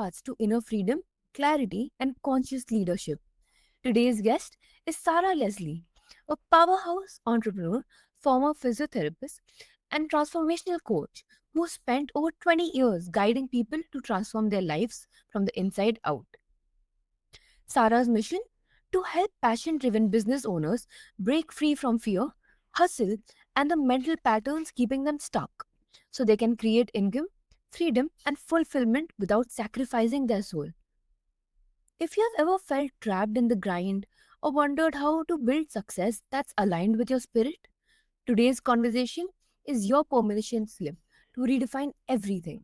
paths to inner freedom, clarity, and conscious leadership. Today's guest is Sarah Leslie, a powerhouse entrepreneur, former physiotherapist, and transformational coach who spent over 20 years guiding people to transform their lives from the inside out. Sarah's mission? To help passion driven business owners break free from fear, hustle, and the mental patterns keeping them stuck so they can create income, freedom, and fulfillment without sacrificing their soul. If you have ever felt trapped in the grind or wondered how to build success that's aligned with your spirit, today's conversation is your permission slip to redefine everything.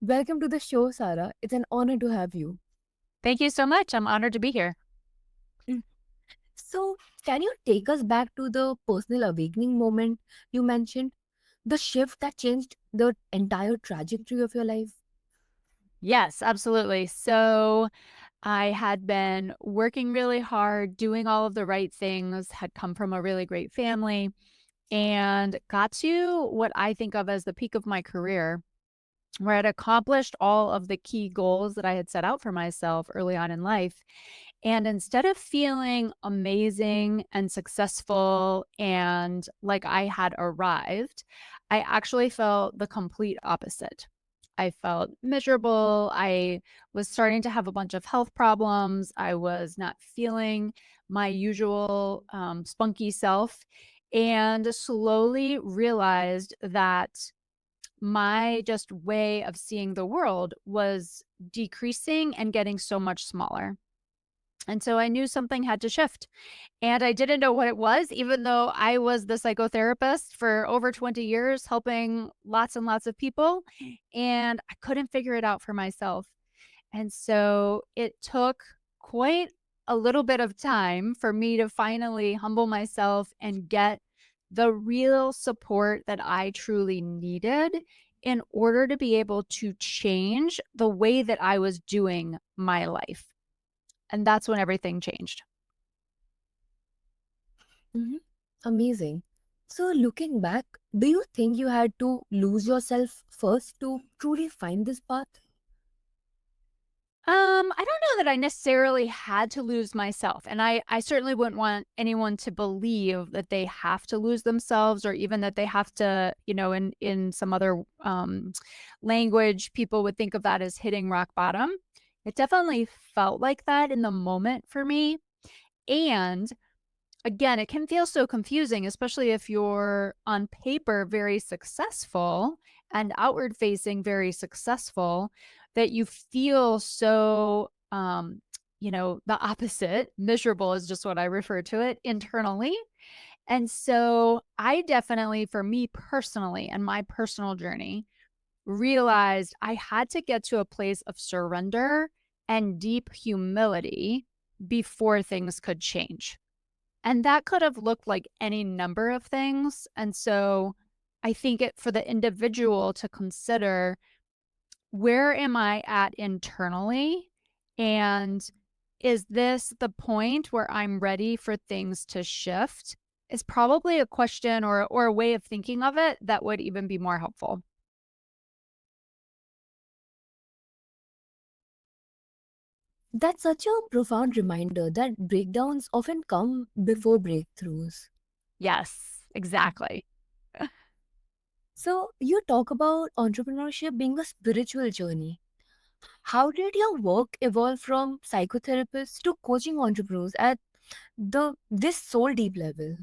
Welcome to the show, Sarah. It's an honor to have you. Thank you so much. I'm honored to be here. Mm. So, can you take us back to the personal awakening moment you mentioned? The shift that changed the entire trajectory of your life? Yes, absolutely. So I had been working really hard, doing all of the right things, had come from a really great family, and got to what I think of as the peak of my career, where I'd accomplished all of the key goals that I had set out for myself early on in life. And instead of feeling amazing and successful and like I had arrived, I actually felt the complete opposite. I felt miserable. I was starting to have a bunch of health problems. I was not feeling my usual spunky self, and slowly realized that my just way of seeing the world was decreasing and getting so much smaller. And so I knew something had to shift. And I didn't know what it was, even though I was the psychotherapist for over 20 years, helping lots and lots of people. And I couldn't figure it out for myself. And so it took quite a little bit of time for me to finally humble myself and get the real support that I truly needed in order to be able to change the way that I was doing my life. And that's when everything changed. Mhm. Amazing. So, looking back, do you think you had to lose yourself first to truly find this path? I don't know that I necessarily had to lose myself. And I certainly wouldn't want anyone to believe that they have to lose themselves or even that they have to, in some other language, people would think of that as hitting rock bottom. It definitely felt like that in the moment for me. And again, it can feel so confusing, especially if you're on paper very successful and outward facing very successful, that you feel so, the opposite. Miserable is just what I refer to it internally. And so I definitely, for me personally and my personal journey, realized I had to get to a place of surrender and deep humility before things could change. And that could have looked like any number of things. And so I think it for the individual to consider, where am I at internally? And is this the point where I'm ready for things to shift? Is probably a question or a way of thinking of it that would even be more helpful. That's such a profound reminder that breakdowns often come before breakthroughs. Yes, exactly. So, you talk about entrepreneurship being a spiritual journey. How did your work evolve from psychotherapist to coaching entrepreneurs at this soul deep level?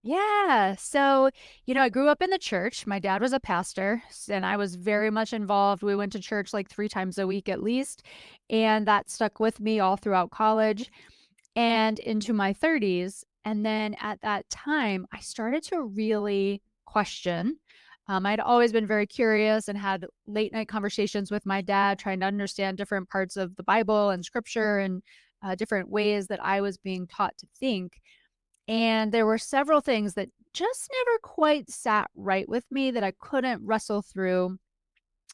Yeah. So, I grew up in the church. My dad was a pastor, and I was very much involved. We went to church like 3 times a week at least. And that stuck with me all throughout college and into my 30s. And then at that time, I started to really question. I'd always been very curious and had late night conversations with my dad, trying to understand different parts of the Bible and scripture and different ways that I was being taught to think. And there were several things that just never quite sat right with me that I couldn't wrestle through.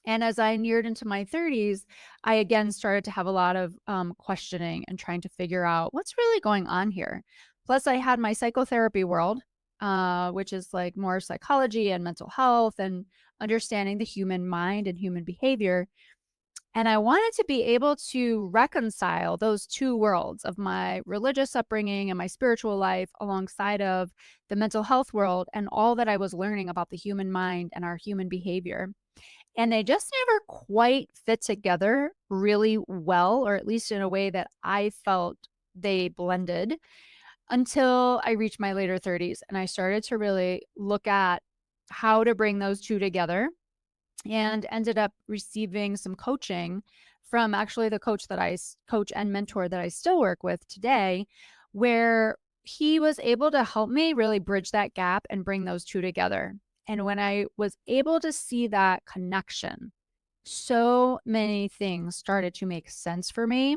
And as I neared into my 30s, I again started to have a lot of questioning and trying to figure out what's really going on here. Plus, I had my psychotherapy world, which is like more psychology and mental health and understanding the human mind and human behavior. And I wanted to be able to reconcile those two worlds of my religious upbringing and my spiritual life alongside of the mental health world and all that I was learning about the human mind and our human behavior. And they just never quite fit together really well, or at least in a way that I felt they blended until I reached my later 30s and I started to really look at how to bring those two together and ended up receiving some coaching from actually the coach that coach and mentor that I still work with today, where he was able to help me really bridge that gap and bring those two together. And when I was able to see that connection, so many things started to make sense for me.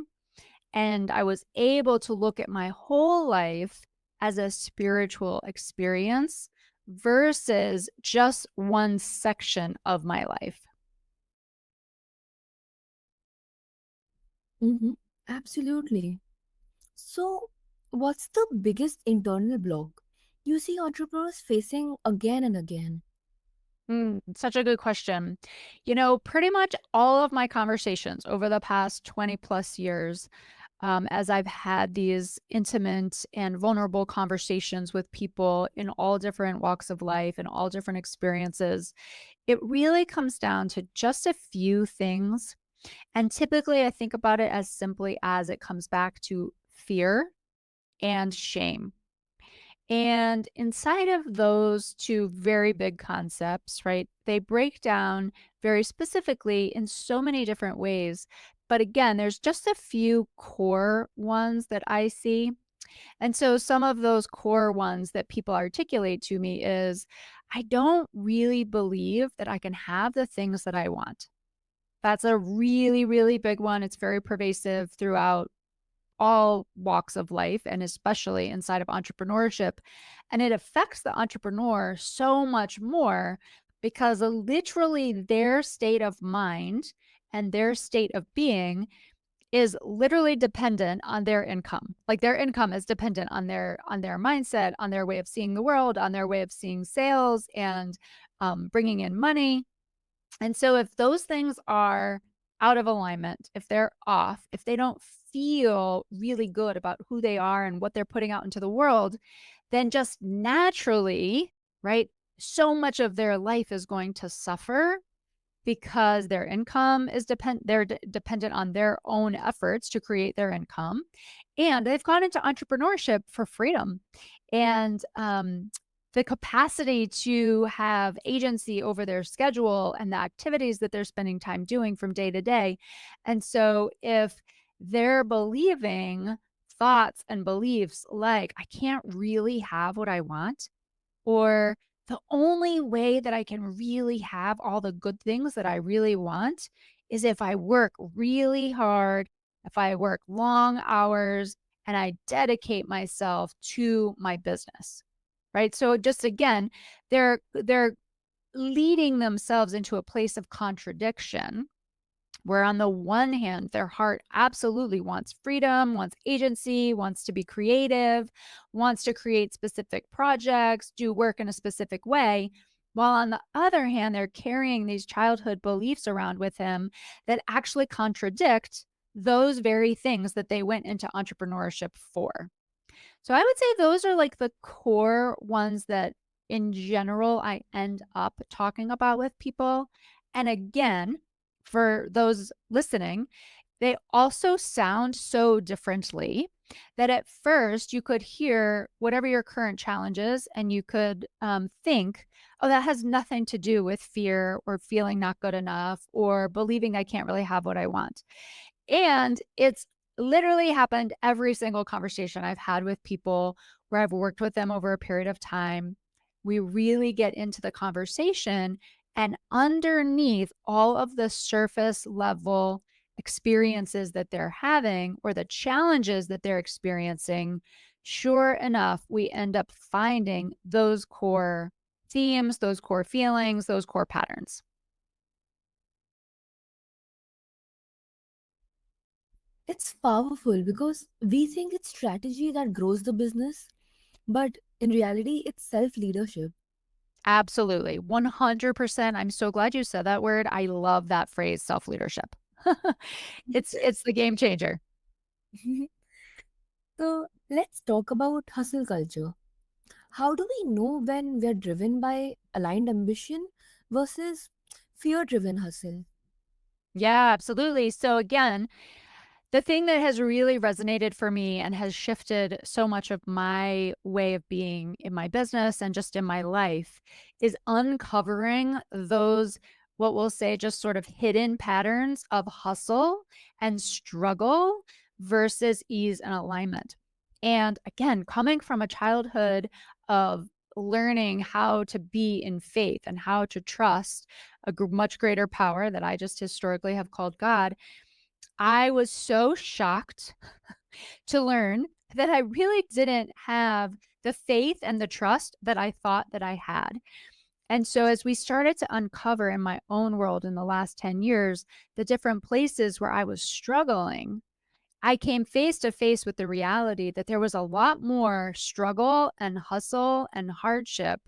And I was able to look at my whole life as a spiritual experience versus just one section of my life. Mm-hmm. Absolutely. So, what's the biggest internal block you see entrepreneurs facing again and again? Such a good question. Pretty much all of my conversations over the past 20 plus years, as I've had these intimate and vulnerable conversations with people in all different walks of life and all different experiences, it really comes down to just a few things. And typically, I think about it as simply as it comes back to fear and shame. And inside of those two very big concepts, right, they break down very specifically in so many different ways. But again, there's just a few core ones that I see. And so some of those core ones that people articulate to me is I don't really believe that I can have the things that I want. That's a really, really big one. It's very pervasive throughout all walks of life and especially inside of entrepreneurship. And it affects the entrepreneur so much more because literally their state of mind and their state of being is literally dependent on their income. Like their income is dependent on their mindset, on their way of seeing the world, on their way of seeing sales and bringing in money. And so if those things are out of alignment, if they're off, if they don't feel really good about who they are and what they're putting out into the world, then just naturally, right? So much of their life is going to suffer because their income is dependent on their own efforts to create their income, and they've gone into entrepreneurship for freedom and the capacity to have agency over their schedule and the activities that they're spending time doing from day to day. And so if they're believing thoughts and beliefs like I can't really have what I want, or the only way that I can really have all the good things that I really want is if I work really hard, if I work long hours, and I dedicate myself to my business. Right? So just again, they're leading themselves into a place of contradiction where on the one hand, their heart absolutely wants freedom, wants agency, wants to be creative, wants to create specific projects, do work in a specific way. While on the other hand, they're carrying these childhood beliefs around with him that actually contradict those very things that they went into entrepreneurship for. So I would say those are like the core ones that in general I end up talking about with people. And again, for those listening, they also sound so differently that at first you could hear whatever your current challenge is and you could think, oh, that has nothing to do with fear or feeling not good enough or believing I can't really have what I want. And it's literally happened every single conversation I've had with people where I've worked with them over a period of time. We really get into the conversation, and underneath all of the surface level experiences that they're having or the challenges that they're experiencing, sure enough, we end up finding those core themes, those core feelings, those core patterns. It's powerful because we think it's strategy that grows the business, but in reality, it's self leadership. Absolutely. 100%. I'm so glad you said that word. I love that phrase, self-leadership. It's the game changer. So let's talk about hustle culture. How do we know when we're driven by aligned ambition versus fear driven hustle? Yeah, absolutely. So again, the thing that has really resonated for me and has shifted so much of my way of being in my business and just in my life is uncovering those, what we'll say, just sort of hidden patterns of hustle and struggle versus ease and alignment. And again, coming from a childhood of learning how to be in faith and how to trust a much greater power that I just historically have called God, I was so shocked to learn that I really didn't have the faith and the trust that I thought that I had. And so as we started to uncover in my own world in the last 10 years, the different places where I was struggling, I came face to face with the reality that there was a lot more struggle and hustle and hardship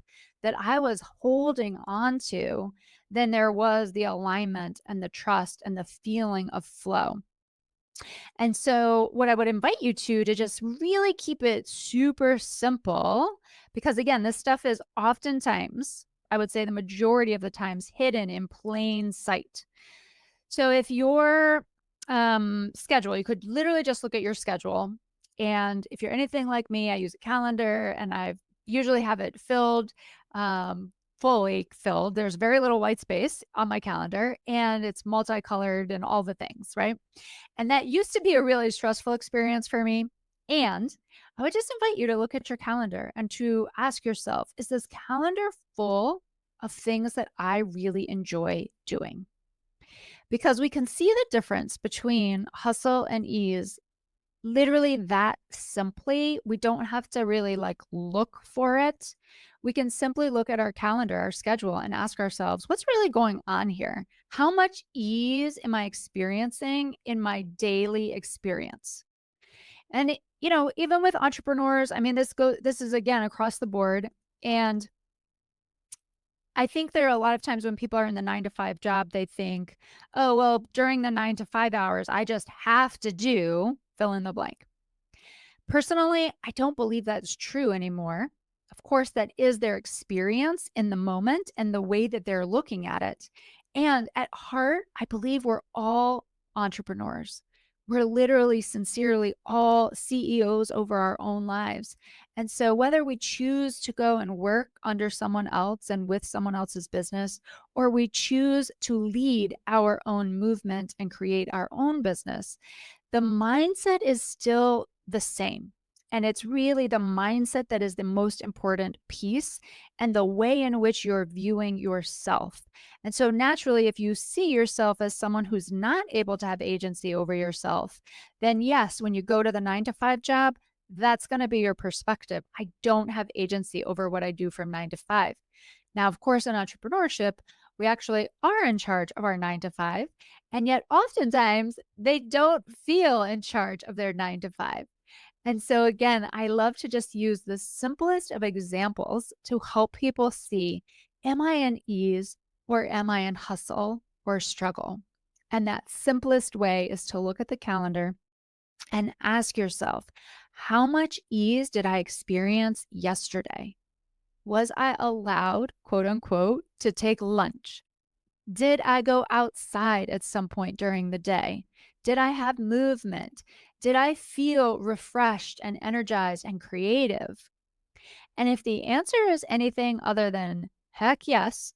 that I was holding on to than there was the alignment and the trust and the feeling of flow. And so, what I would invite you to just really keep it super simple, because again, this stuff is oftentimes, I would say the majority of the times, hidden in plain sight. So, if your schedule, you could literally just look at your schedule. And if you're anything like me, I use a calendar and I usually have it filled, fully filled. There's very little white space on my calendar and it's multicolored and all the things, right? And that used to be a really stressful experience for me. And I would just invite you to look at your calendar and to ask yourself, is this calendar full of things that I really enjoy doing? Because we can see the difference between hustle and ease literally that simply. We don't have to really like look for it. We can simply look at our calendar, our schedule, and ask ourselves, what's really going on here? How much ease am I experiencing in my daily experience? And even with entrepreneurs, I mean, this is again across the board. And I think there are a lot of times when people are in the 9 to 5 job, they think, oh, well, during the 9 to 5 hours, I just have to do fill in the blank. Personally, I don't believe that's true anymore. Of course, that is their experience in the moment and the way that they're looking at it. And at heart, I believe we're all entrepreneurs. We're literally, sincerely all CEOs over our own lives. And so, whether we choose to go and work under someone else and with someone else's business, or we choose to lead our own movement and create our own business, the mindset is still the same. And it's really the mindset that is the most important piece and the way in which you're viewing yourself. And so, naturally, if you see yourself as someone who's not able to have agency over yourself, then yes, when you go to the 9 to 5 job, that's going to be your perspective. I don't have agency over what I do from 9 to 5. Now, of course, in entrepreneurship, we actually are in charge of our 9 to 5. And yet, oftentimes, they don't feel in charge of their 9 to 5. And so, again, I love to just use the simplest of examples to help people see, am I in ease or am I in hustle or struggle? And that simplest way is to look at the calendar and ask yourself, how much ease did I experience yesterday? Was I allowed, quote unquote, to take lunch? Did I go outside at some point during the day? Did I have movement? Did I feel refreshed and energized and creative? And if the answer is anything other than heck yes,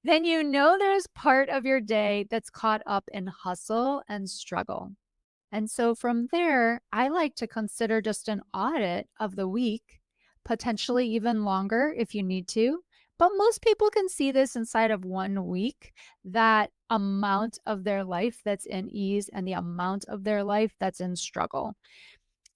then you know there's part of your day that's caught up in hustle and struggle. And so from there, I like to consider just an audit of the week, potentially even longer if you need to. But most people can see this inside of 1 week, that amount of their life that's in ease and the amount of their life that's in struggle.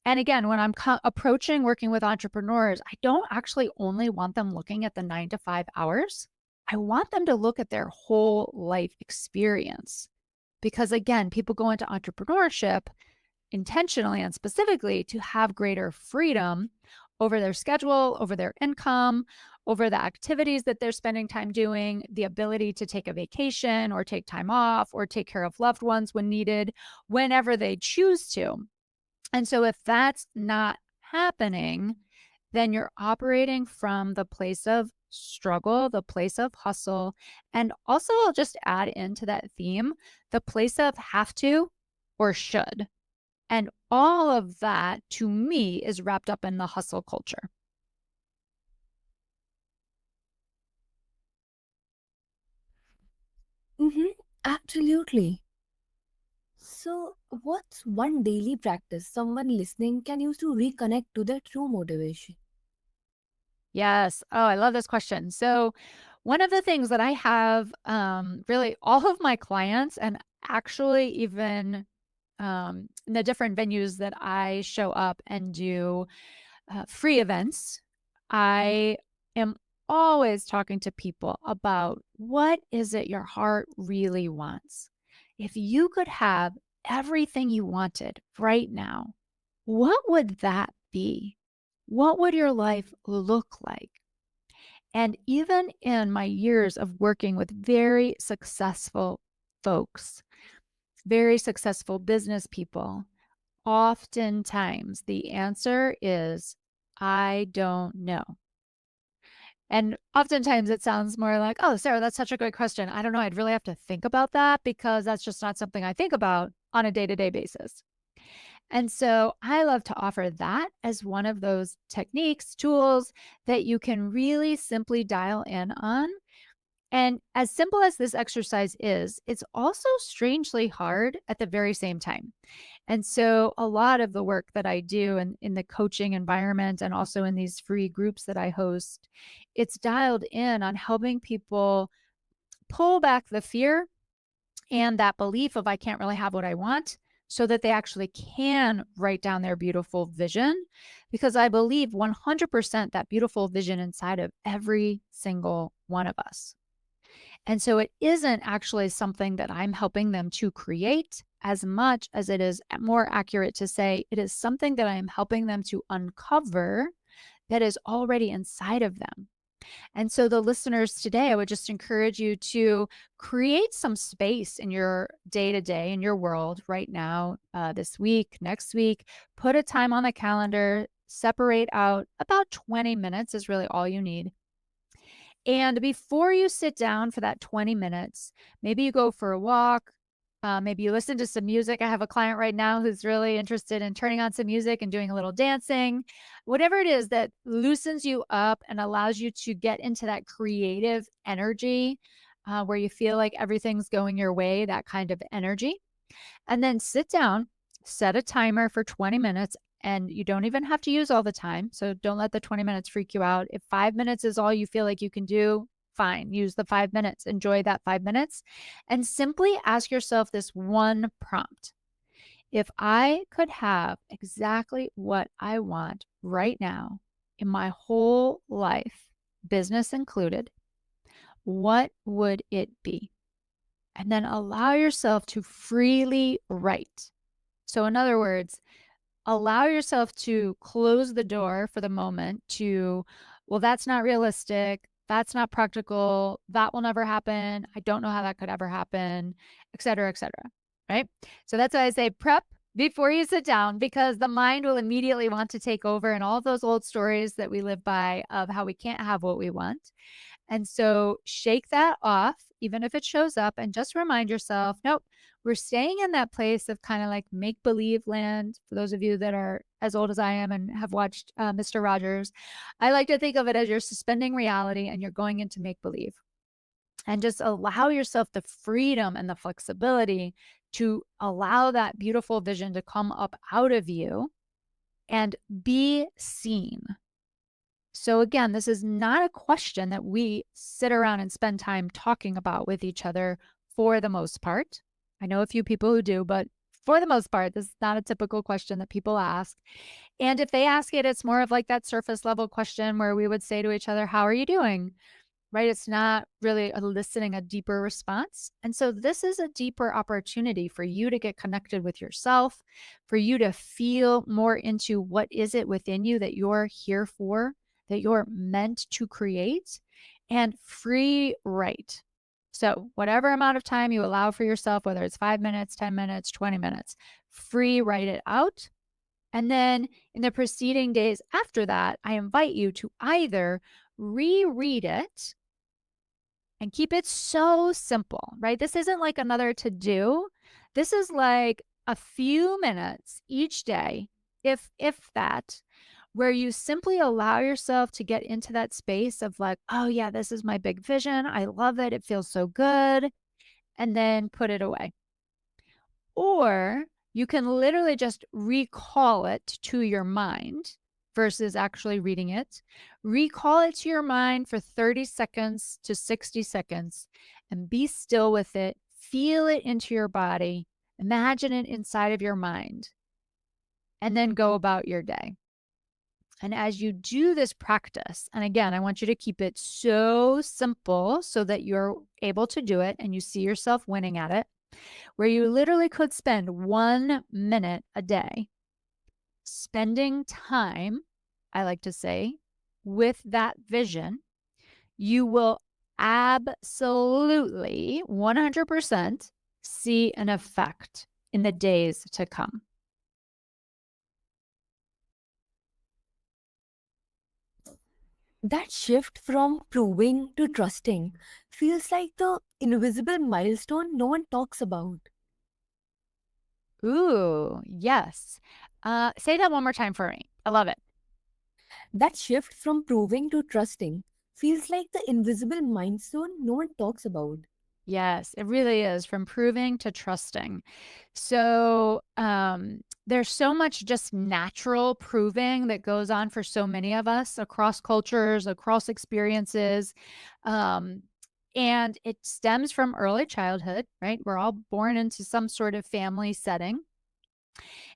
And again, when I'm approaching working with entrepreneurs, I don't actually only want them looking at the 9 to 5 hours. I want them to look at their whole life experience. Because again, people go into entrepreneurship intentionally and specifically to have greater freedom over their schedule, over their income, over the activities that they're spending time doing, the ability to take a vacation or take time off or take care of loved ones when needed, whenever they choose to. And so if that's not happening, then you're operating from the place of struggle, the place of hustle. And also, I'll just add into that theme the place of have to or should. And all of that to me is wrapped up in the hustle culture. Mm-hmm. Absolutely. So, what's one daily practice someone listening can use to reconnect to their true motivation? Yes. Oh, I love this question. So, one of the things that I have really all of my clients, and actually even in the different venues that I show up and do free events, I am always talking to people about what is it your heart really wants. If you could have everything you wanted right now, what would that be? What would your life look like? And even in my years of working with very successful folks, very successful business people, oftentimes the answer is, I don't know. And oftentimes it sounds more like, oh, Sarah, that's such a great question. I don't know. I'd really have to think about that because that's just not something I think about on a day to day basis. And so I love to offer that as one of those techniques, tools that you can really simply dial in on. And as simple as this exercise is, it's also strangely hard at the very same time. And so a lot of the work that I do in the coaching environment and also in these free groups that I host, it's dialed in on helping people pull back the fear and that belief of I can't really have what I want so that they actually can write down their beautiful vision. Because I believe 100% that beautiful vision inside of every single one of us. And so it isn't actually something that I'm helping them to create as much as it is more accurate to say it is something that I'm helping them to uncover that is already inside of them. And so, the listeners today, I would just encourage you to create some space in your day to day, in your world right now, this week, next week. Put a time on the calendar, separate out about 20 minutes is really all you need. And before you sit down for that 20 minutes, maybe you go for a walk. Maybe you listen to some music. I have a client right now who's really interested in turning on some music and doing a little dancing. Whatever it is that loosens you up and allows you to get into that creative energy where you feel like everything's going your way, that kind of energy. And then sit down, set a timer for 20 minutes, and you don't even have to use all the time. So don't let the 20 minutes freak you out. If 5 minutes is all you feel like you can do, fine, use the 5 minutes, enjoy that 5 minutes, and simply ask yourself this one prompt. If I could have exactly what I want right now in my whole life, business included, what would it be? And then allow yourself to freely write. So, in other words, allow yourself to close the door for the moment to, well, that's not realistic. That's not practical. That will never happen. I don't know how that could ever happen, et cetera, et cetera. Right. So that's why I say prep before you sit down because the mind will immediately want to take over and all of those old stories that we live by of how we can't have what we want. And so shake that off, even if it shows up, and just remind yourself, nope, we're staying in that place of kind of like make believe land. For those of you that are as old as I am and have watched Mr. Rogers, I like to think of it as you're suspending reality and you're going into make believe. And just allow yourself the freedom and the flexibility to allow that beautiful vision to come up out of you and be seen. So, again, this is not a question that we sit around and spend time talking about with each other for the most part. I know a few people who do, but for the most part, this is not a typical question that people ask. And if they ask it, it's more of like that surface level question where we would say to each other, how are you doing? Right? It's not really eliciting a deeper response. And so, this is a deeper opportunity for you to get connected with yourself, for you to feel more into what is it within you that you're here for that you're meant to create and free write. So, whatever amount of time you allow for yourself, whether it's 5 minutes, 10 minutes, 20 minutes, free write it out. And then in the preceding days after that, I invite you to either reread it and keep it so simple, right? This isn't like another to do. This is like a few minutes each day, if that, where you simply allow yourself to get into that space of like, oh yeah, this is my big vision. I love it. It feels so good. And then put it away. Or you can literally just recall it to your mind versus actually reading it. Recall it to your mind for 30 seconds to 60 seconds and be still with it. Feel it into your body. Imagine it inside of your mind and then go about your day. And as you do this practice, and again, I want you to keep it so simple so that you're able to do it and you see yourself winning at it, where you literally could spend 1 minute a day spending time, I like to say, with that vision, you will absolutely 100% see an effect in the days to come. That shift from proving to trusting feels like the invisible milestone no one talks about. Ooh, yes. Say that one more time for me. I love it. That shift from proving to trusting feels like the invisible milestone no one talks about. Yes, it really is from proving to trusting. So, there's so much just natural proving that goes on for so many of us across cultures, across experiences. Um, and it stems from early childhood, right? We're all born into some sort of family setting.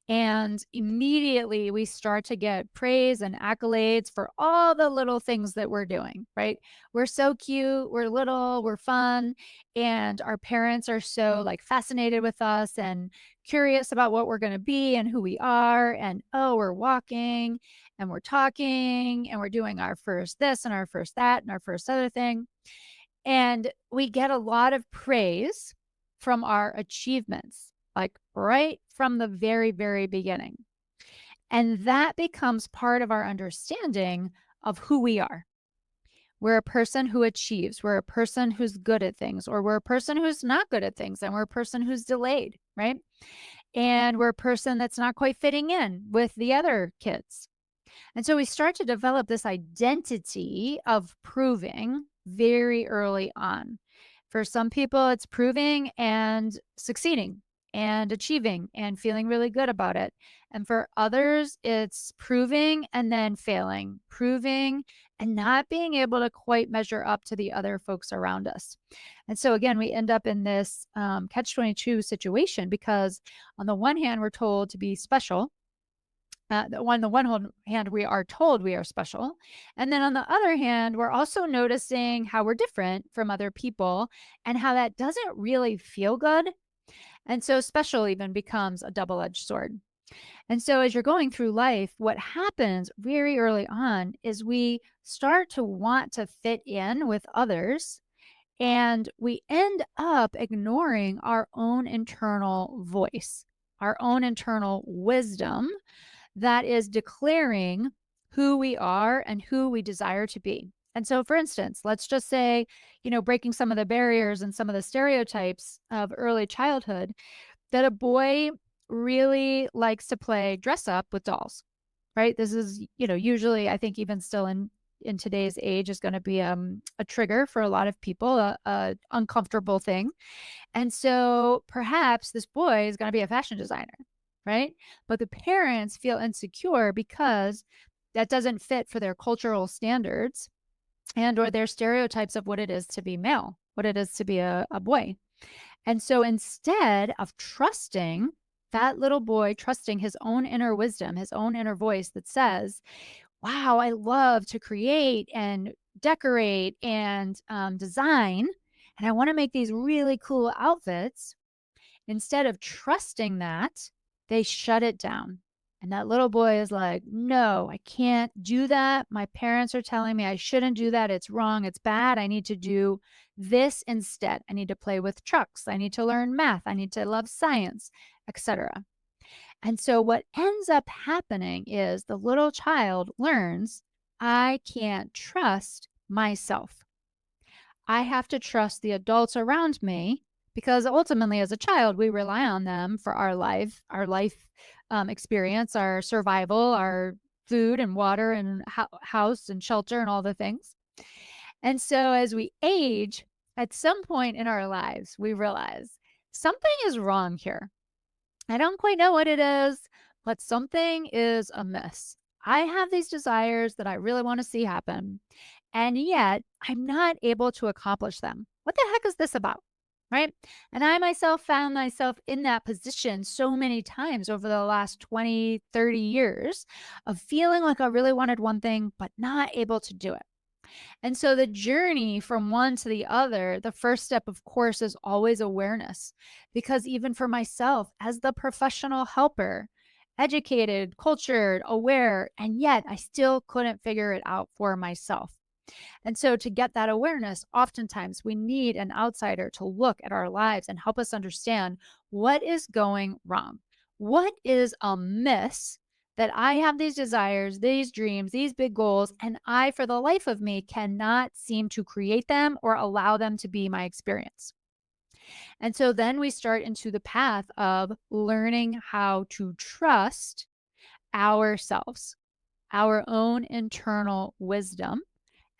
And immediately we start to get praise and accolades for all the little things that we're doing, right? We're so cute, we're little, we're fun, and our parents are so like fascinated with us and curious about what we're going to be and who we are. And oh, we're walking and we're talking and we're doing our first this and our first that and our first other thing. And we get a lot of praise from our achievements, like right from the very, very beginning. And that becomes part of our understanding of who we are. We're a person who achieves, we're a person who's good at things, or we're a person who's not good at things, and we're a person who's delayed, right? And we're a person that's not quite fitting in with the other kids. And so we start to develop this identity of proving very early on. For some people, it's proving and succeeding and achieving and feeling really good about it. And for others, it's proving and then failing, proving and not being able to quite measure up to the other folks around us. And so, again, we end up in this catch 22 situation because, on the one hand, we're told to be special, on the hand, we are told we are special. And then on the other hand, we're also noticing how we're different from other people and how that doesn't really feel good. And so special even becomes a double edged sword. And so as you're going through life, what happens very early on is we start to want to fit in with others. And we end up ignoring our own internal voice, our own internal wisdom that is declaring who we are and who we desire to be. And so, for instance, let's just say, breaking some of the barriers and some of the stereotypes of early childhood, that a boy really likes to play dress up with dolls, right? This is, usually, I think, even still in today's age, is going to be a trigger for a lot of people, a uncomfortable thing. And so perhaps this boy is going to be a fashion designer, right? But the parents feel insecure because that doesn't fit for their cultural standards and or their stereotypes of what it is to be male, what it is to be a boy. And so instead of trusting that little boy, trusting his own inner wisdom, his own inner voice that says, wow, I love to create and decorate and design. And I want to make these really cool outfits. Instead of trusting that, they shut it down And that little boy is like, no, I can't do that. My parents are telling me I shouldn't do that. It's wrong. It's bad. I need to do this instead. I need to play with trucks. I need to learn math. I need to love science, etc. And so what ends up happening is the little child learns, I can't trust myself. I have to trust the adults around me because ultimately, as a child, we rely on them for our life experience, our survival, our food and water and house and shelter and all the things. And so, as we age, at some point in our lives, we realize something is wrong here. I don't quite know what it is, but something is amiss. I have these desires that I really want to see happen, and yet I'm not able to accomplish them. What the heck is this about? Right. And I myself found myself in that position so many times over the last 20, 30 years of feeling like I really wanted one thing, but not able to do it. And so the journey from one to the other, the first step, of course, is always awareness. Because even for myself, as the professional helper, educated, cultured, aware, and yet I still couldn't figure it out for myself. And so, to get that awareness, oftentimes we need an outsider to look at our lives and help us understand what is going wrong. What is amiss that I have these desires, these dreams, these big goals, and I, for the life of me, cannot seem to create them or allow them to be my experience. And so then we start into the path of learning how to trust ourselves, our own internal wisdom,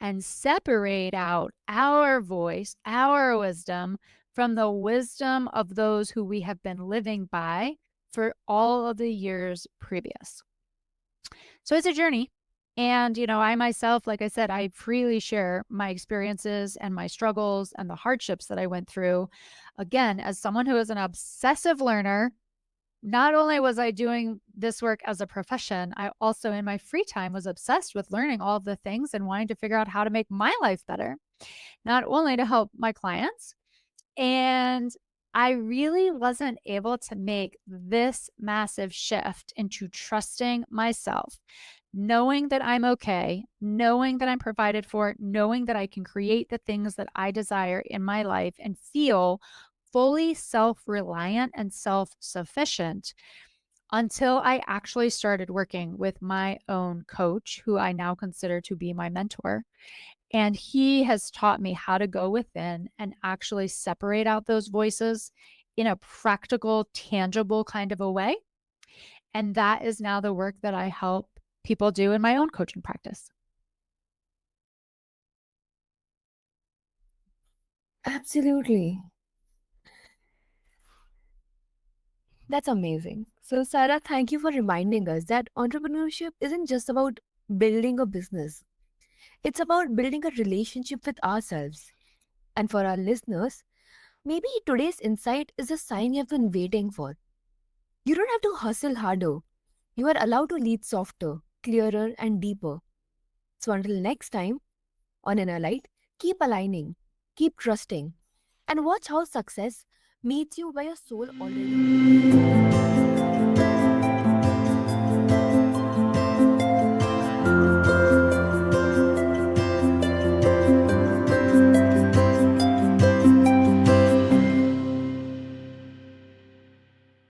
and separate out our voice, our wisdom from the wisdom of those who we have been living by for all of the years previous. So it's a journey. And, I myself, like I said, I freely share my experiences and my struggles and the hardships that I went through. Again, as someone who is an obsessive learner, not only was I doing this work as a profession, I also in my free time was obsessed with learning all of the things and wanting to figure out how to make my life better, not only to help my clients. And I really wasn't able to make this massive shift into trusting myself, knowing that I'm okay, knowing that I'm provided for, knowing that I can create the things that I desire in my life and feel fully self reliant and self sufficient until I actually started working with my own coach, who I now consider to be my mentor. And he has taught me how to go within and actually separate out those voices in a practical, tangible kind of a way. And that is now the work that I help people do in my own coaching practice. Absolutely. That's amazing. So, Sarah, thank you for reminding us that entrepreneurship isn't just about building a business, it's about building a relationship with ourselves. And for our listeners, maybe today's insight is a sign you've been waiting for. You don't have to hustle harder, you are allowed to lead softer, clearer, and deeper. So, until next time, on Inner Light, keep aligning, keep trusting, and watch how success meets you where your soul already is.